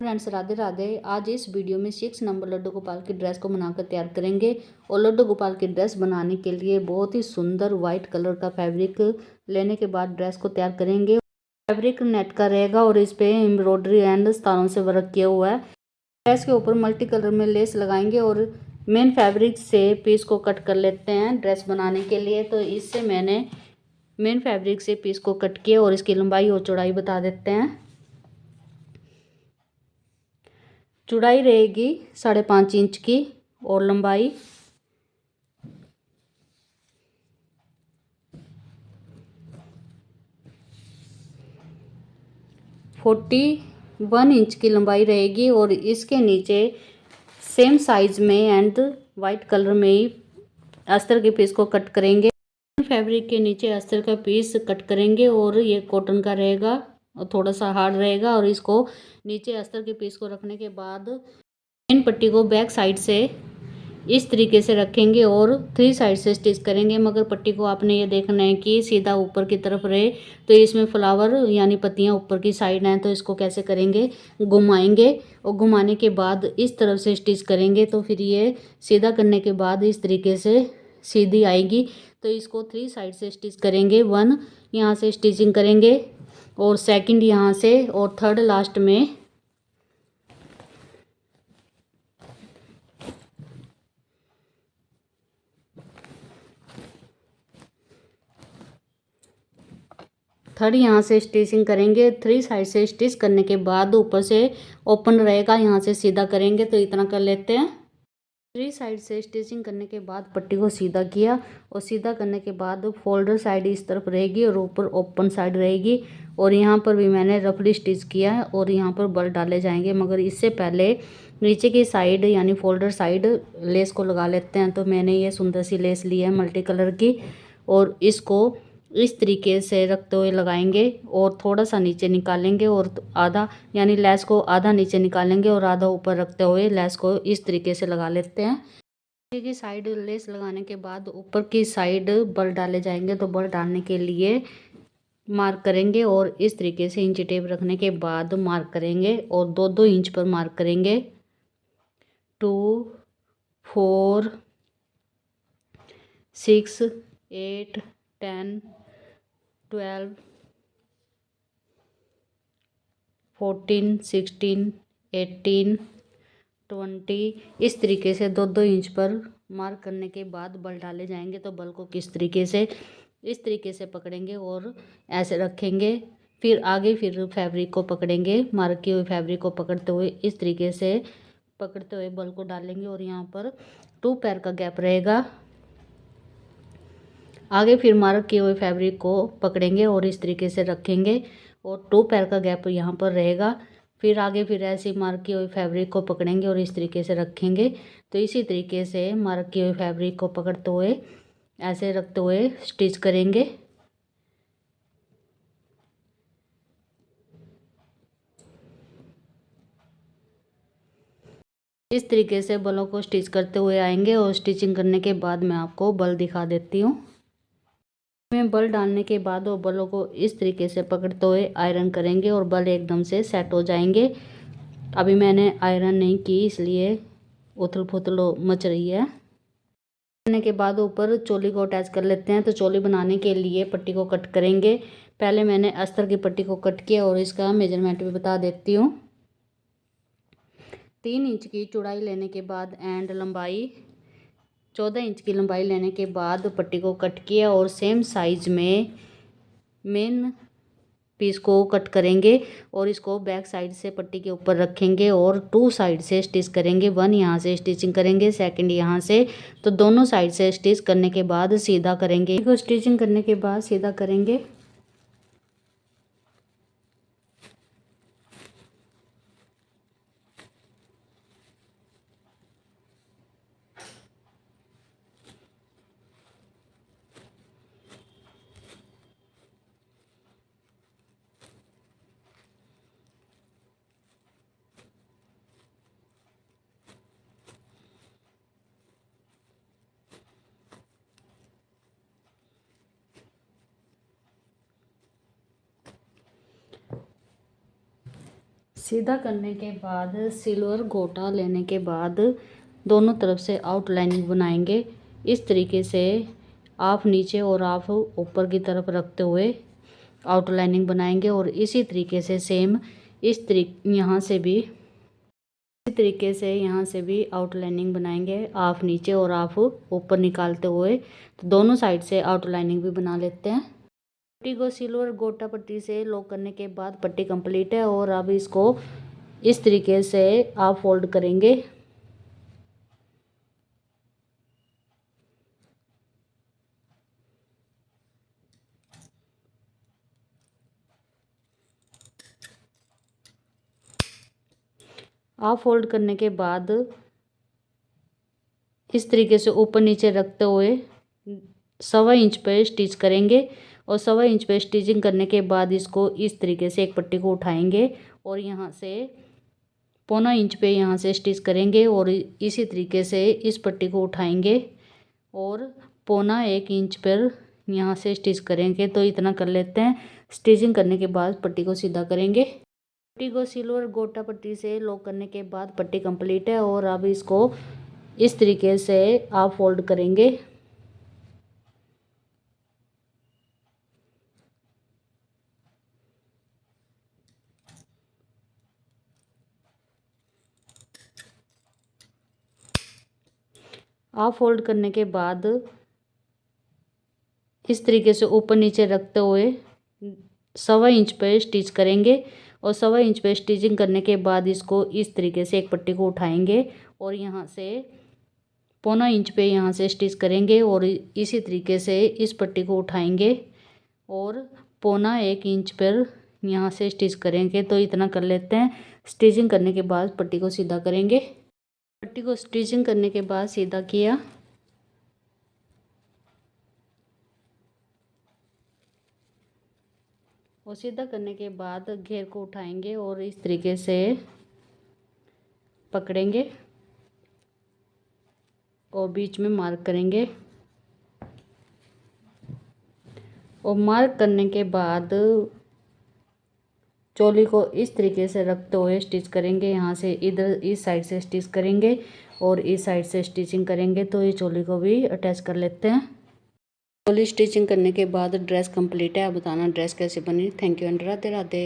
Friends, Radhe Radhe. आज इस video में 6 नंबर लड्डू गोपाल की ड्रेस को बनाकर तैयार करेंगे। और लड्डू गोपाल की ड्रेस बनाने के लिए बहुत ही सुंदर वाइट कलर का फैब्रिक लेने के बाद ड्रेस को तैयार करेंगे। फैब्रिक नेट का रहेगा और इस पे एम्ब्रॉयडरी एंड सितारों से वर्क किया हुआ है। ड्रेस के ऊपर मल्टी कलर में लेस लगाएंगे और मेन फैब्रिक से पीस को कट कर लेते हैं ड्रेस बनाने के लिए। तो इससे मैंने मेन फैब्रिक से पीस को कट किया और इसकी लंबाई और चौड़ाई बता देते हैं। चौड़ाई रहेगी 5.5 इंच की और लंबाई 41 इंच की लंबाई रहेगी। और इसके नीचे सेम साइज में एंड वाइट कलर में ही अस्तर के पीस को कट करेंगे। फैब्रिक के नीचे अस्तर का पीस कट करेंगे और ये कॉटन का रहेगा और थोड़ा सा हार्ड रहेगा। और इसको नीचे अस्तर के पीस को रखने के बाद मेन पट्टी को बैक साइड से इस तरीके से रखेंगे और 3 साइड से स्टिच करेंगे। मगर पट्टी को आपने ये देखना है कि सीधा ऊपर की तरफ रहे। तो इसमें फ्लावर यानी पत्तियां ऊपर की साइड हैं, तो इसको कैसे करेंगे, घुमाएंगे और घुमाने के बाद इस तरफ से स्टिच करेंगे। तो फिर ये सीधा करने के बाद इस तरीके से सीधी आएगी। तो इसको 3 साइड से स्टिच करेंगे। 1 यहाँ से स्टिचिंग करेंगे और सेकंड यहाँ से और थर्ड लास्ट में थर्ड यहाँ से स्टिचिंग करेंगे। 3 साइड से स्टिच करने के बाद ऊपर से ओपन रहेगा, यहाँ से सीधा करेंगे। तो इतना कर लेते हैं। 3 साइड से स्टिचिंग करने के बाद पट्टी को सीधा किया और सीधा करने के बाद फोल्डर साइड इस तरफ रहेगी और ऊपर ओपन साइड रहेगी। और यहाँ पर भी मैंने रफली स्टिच किया है और यहाँ पर बल डाले जाएंगे। मगर इससे पहले नीचे की साइड यानी फोल्डर साइड लेस को लगा लेते हैं। तो मैंने ये सुंदर सी लेस ली है मल्टी कलर की और इसको इस तरीके से रखते हुए लगाएंगे और थोड़ा सा नीचे निकालेंगे और आधा यानी लेस को आधा नीचे निकालेंगे और आधा ऊपर रखते हुए लेस को इस तरीके से लगा लेते हैं। नीचे की साइड लेस लगाने के बाद ऊपर की साइड बल डाले जाएंगे। तो बल डालने के लिए मार्क करेंगे और इस तरीके से इंची टेप रखने के बाद मार्क करेंगे और 2-2 इंच पर मार्क करेंगे। 2, 4, 6, 8, 10, 12, 14, 16, 18, 20 इस तरीके से 2-2 इंच पर मार्क करने के बाद बल डाले जाएंगे। तो बल को किस तरीके से इस तरीके से पकड़ेंगे और ऐसे रखेंगे। फिर आगे फिर फैब्रिक को पकड़ेंगे, मार्क किए हुए फैब्रिक को पकड़ते हुए इस तरीके से पकड़ते हुए बल को डालेंगे। और यहाँ पर 2 पैर का गैप रहेगा। आगे फिर मार्क किए हुए फैब्रिक को पकड़ेंगे और इस तरीके से रखेंगे और 2 पैर का गैप यहाँ पर रहेगा। फिर आगे फिर ऐसे मार्क किए हुए फैब्रिक को पकड़ेंगे और इस तरीके से रखेंगे। तो इसी तरीके से मार्क किए हुए फैब्रिक को पकड़ते हुए ऐसे रखते हुए स्टिच करेंगे। इस तरीके से बलों को स्टिच करते हुए आएंगे और स्टिचिंग करने के बाद मैं आपको बल दिखा देती हूँ। में बल डालने के बाद वो बलों को इस तरीके से पकड़ते हुए आयरन करेंगे और बल एकदम से सेट हो जाएंगे। अभी मैंने आयरन नहीं की इसलिए उथल पुथल मच रही है। करने के बाद ऊपर चोली को अटैच कर लेते हैं। तो चोली बनाने के लिए पट्टी को कट करेंगे। पहले मैंने अस्तर की पट्टी को कट किया और इसका मेजरमेंट भी बता देती हूँ। 3 इंच की चौड़ाई लेने के बाद एंड लंबाई 14 इंच की लंबाई लेने के बाद पट्टी को कट किया और सेम साइज में मेन पीस को कट करेंगे और इसको बैक साइड से पट्टी के ऊपर रखेंगे और 2 साइड से स्टिच करेंगे। 1 यहाँ से स्टिचिंग करेंगे, सेकंड यहाँ से। तो दोनों साइड से स्टिच करने के बाद सीधा करेंगे। स्टिचिंग करने के बाद सीधा करेंगे। सीधा करने के बाद सिल्वर गोटा लेने के बाद दोनों तरफ से आउटलाइनिंग बनाएंगे। इस तरीके से आप नीचे और आप ऊपर की तरफ रखते हुए आउटलाइनिंग बनाएंगे और इसी तरीके से सेम इस तरीके यहाँ से भी इसी तरीके से यहाँ से भी आउटलाइनिंग बनाएंगे, आप नीचे और आप ऊपर निकालते हुए। तो दोनों साइड से आउटलाइनिंग भी बना लेते हैं। पट्टी को सिल्वर गोटा पट्टी से लॉक करने के बाद पट्टी कंप्लीट है और अब इसको इस तरीके से आप फोल्ड करेंगे। आप फोल्ड करने के बाद इस तरीके से ऊपर नीचे रखते हुए 1.25 इंच पे स्टिच करेंगे और 1.25 इंच पे स्टिचिंग करने के बाद इसको इस तरीके से एक पट्टी को उठाएंगे और यहाँ से 1.25 इंच पे यहाँ से स्टिच करेंगे और इसी तरीके से इस पट्टी को उठाएंगे और 1.25 इंच पर यहाँ से स्टिच करेंगे। तो इतना कर लेते हैं। स्टिचिंग करने के बाद पट्टी को सीधा करेंगे। पट्टी को सिल्वर गोटा पट्टी से लॉक करने के बाद पट्टी कंप्लीट है और अब इसको इस तरीके से आप फोल्ड करेंगे। आप फोल्ड करने के बाद इस तरीके से ऊपर नीचे रखते हुए 1.25 इंच पे स्टिच करेंगे और 1.25 इंच पे स्टिचिंग करने के बाद इसको इस तरीके से एक पट्टी को उठाएंगे और यहाँ से 1.25 इंच पे यहाँ से स्टिच करेंगे और इसी तरीके से इस पट्टी को उठाएंगे और 1.25 इंच पर यहाँ से स्टिच करेंगे। तो इतना कर लेते हैं। स्टिचिंग करने के बाद पट्टी को सीधा करेंगे। पट्टी को स्टिचिंग करने के बाद सीधा किया और सीधा करने के बाद घेर को उठाएंगे और इस तरीके से पकड़ेंगे और बीच में मार्क करेंगे और मार्क करने के बाद चोली को इस तरीके से रखते हुए स्टिच करेंगे। यहाँ से इधर इस साइड से स्टिच करेंगे और इस साइड से स्टिचिंग करेंगे। तो ये चोली को भी अटैच कर लेते हैं। चोली स्टिचिंग करने के बाद ड्रेस कंप्लीट है। अब बताना ड्रेस कैसे बनी। Thank you and Radhe Radhe.